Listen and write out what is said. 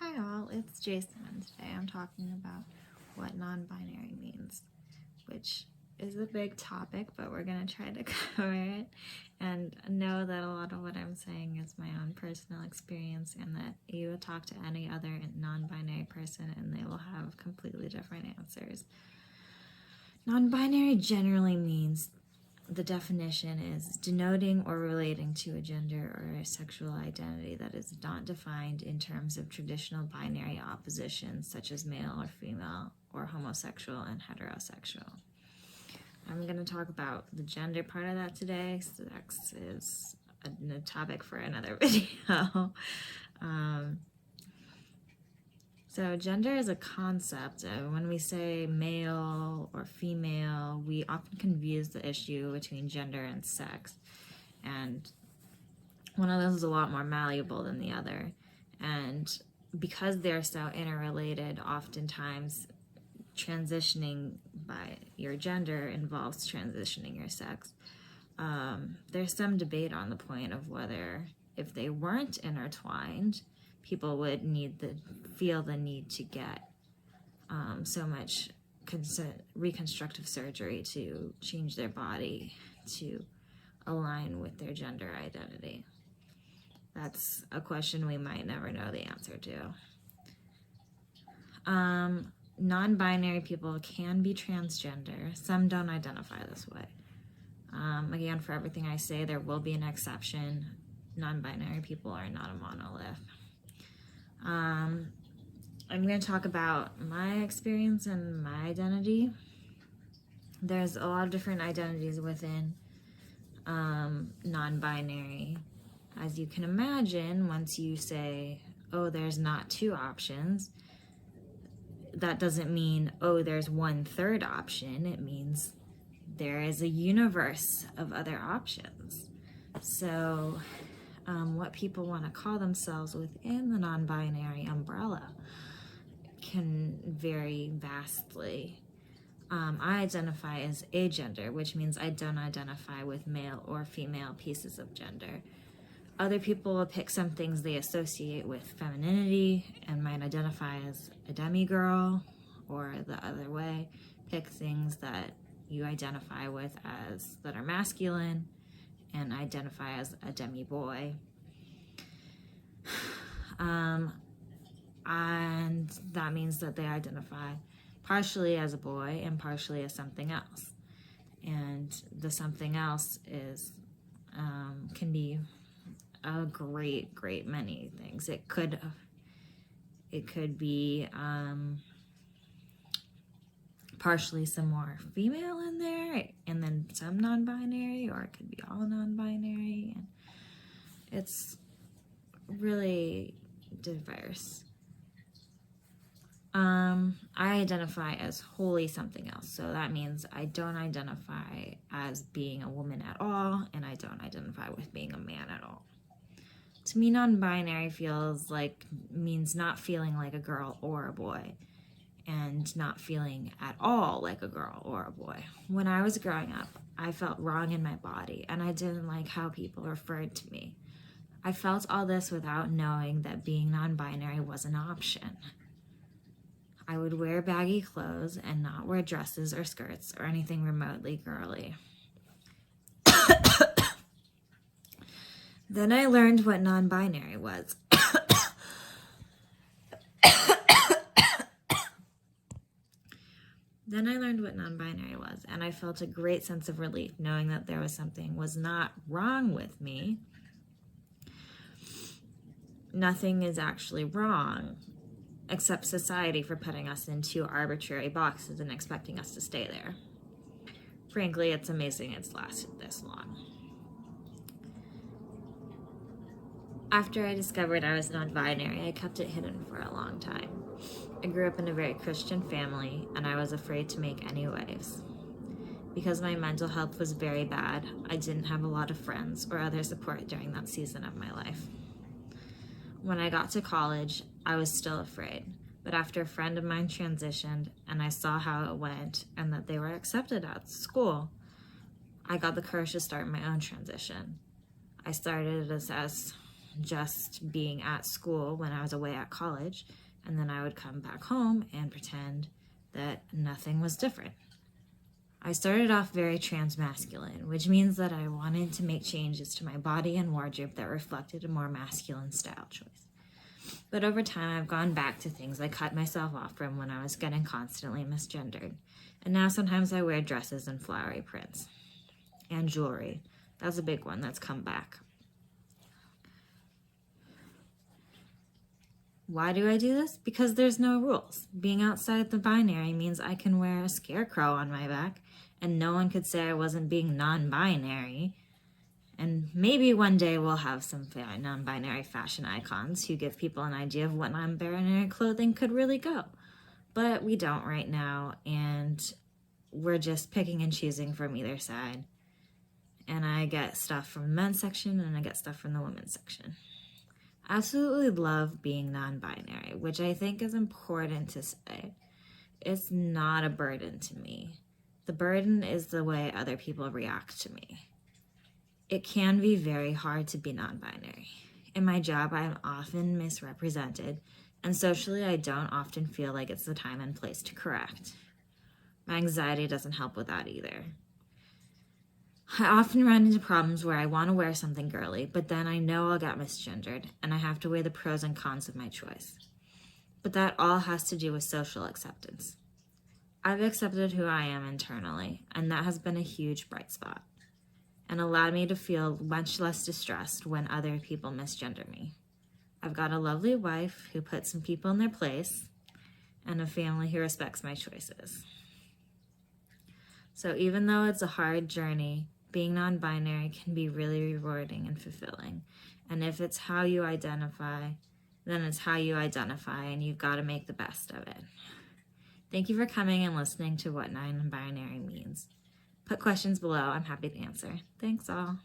Hi all, it's Jason, and today I'm talking about what non-binary means, which is a big topic, but we're going to try to cover it, and know that a lot of what I'm saying is my own personal experience, and that you will talk to any other non-binary person and they will have completely different answers. Non-binary generally means, the definition is denoting or relating to a gender or a sexual identity that is not defined in terms of traditional binary oppositions such as male or female or homosexual and heterosexual. I'm going to talk about the gender part of that today. Sex is a topic for another video. So gender is a concept. When we say male or female, we often confuse the issue between gender and sex. And one of those is a lot more malleable than the other. And because they're so interrelated, oftentimes transitioning by your gender involves transitioning your sex. There's some debate on the point of whether, if they weren't intertwined, people would feel the need to get so much reconstructive surgery to change their body to align with their gender identity. That's a question we might never know the answer to. Non-binary people can be transgender. Some don't identify this way. Again, for everything I say, there will be an exception. Non-binary people are not a monolith. I'm going to talk about my experience and my identity. There's a lot of different identities within non-binary. As you can imagine, once you say, oh, there's not two options, that doesn't mean, oh, there's one third option. It means there is a universe of other options. So what people want to call themselves within the non-binary umbrella can vary vastly. I identify as agender, which means I don't identify with male or female pieces of gender. Other people will pick some things they associate with femininity and might identify as a demigirl, or the other way, pick things that you identify with as that are masculine and identify as a demi-boy. And that means that they identify partially as a boy and partially as something else. And the something else is can be a great many things. It could be partially some more female in there, and then some non-binary, or it could be all non-binary, and it's really diverse. I identify as wholly something else, so that means I don't identify as being a woman at all, and I don't identify with being a man at all. To me, non-binary means not feeling like a girl or a boy, and not feeling at all like a girl or a boy. When I was growing up, I felt wrong in my body, and I didn't like how people referred to me. I felt all this without knowing that being non-binary was an option. I would wear baggy clothes and not wear dresses or skirts or anything remotely girly. Then I learned what non-binary was. And I felt a great sense of relief knowing that there was something was not wrong with me. Nothing is actually wrong, except society for putting us into arbitrary boxes and expecting us to stay there. Frankly, it's amazing it's lasted this long. After I discovered I was non-binary, I kept it hidden for a long time. I grew up in a very Christian family, and I was afraid to make any waves. Because my mental health was very bad, I didn't have a lot of friends or other support during that season of my life. When I got to college, I was still afraid, but after a friend of mine transitioned and I saw how it went and that they were accepted at school, I got the courage to start my own transition. I started as just being at school when I was away at college, and then I would come back home and pretend that nothing was different. I started off very transmasculine, which means that I wanted to make changes to my body and wardrobe that reflected a more masculine style choice. But over time, I've gone back to things I cut myself off from when I was getting constantly misgendered. And now sometimes I wear dresses and flowery prints. And jewelry. That's a big one that's come back. Why do I do this? Because there's no rules. Being outside the binary means I can wear a scarecrow on my back, and no one could say I wasn't being non-binary. And maybe one day we'll have some non-binary fashion icons who give people an idea of what non-binary clothing could really go. But we don't right now, and we're just picking and choosing from either side. And I get stuff from the men's section, and I get stuff from the women's section. I absolutely love being non-binary, which I think is important to say. It's not a burden to me. The burden is the way other people react to me. It can be very hard to be non-binary. In my job, I am often misrepresented, and socially, I don't often feel like it's the time and place to correct. My anxiety doesn't help with that either. I often run into problems where I want to wear something girly, but then I know I'll get misgendered, and I have to weigh the pros and cons of my choice. But that all has to do with social acceptance. I've accepted who I am internally, and that has been a huge bright spot, and allowed me to feel much less distressed when other people misgender me. I've got a lovely wife who puts some people in their place, and a family who respects my choices. So even though it's a hard journey, being non-binary can be really rewarding and fulfilling. And if it's how you identify, then it's how you identify, and you've got to make the best of it. Thank you for coming and listening to what non-binary means. Put questions below. I'm happy to answer. Thanks all.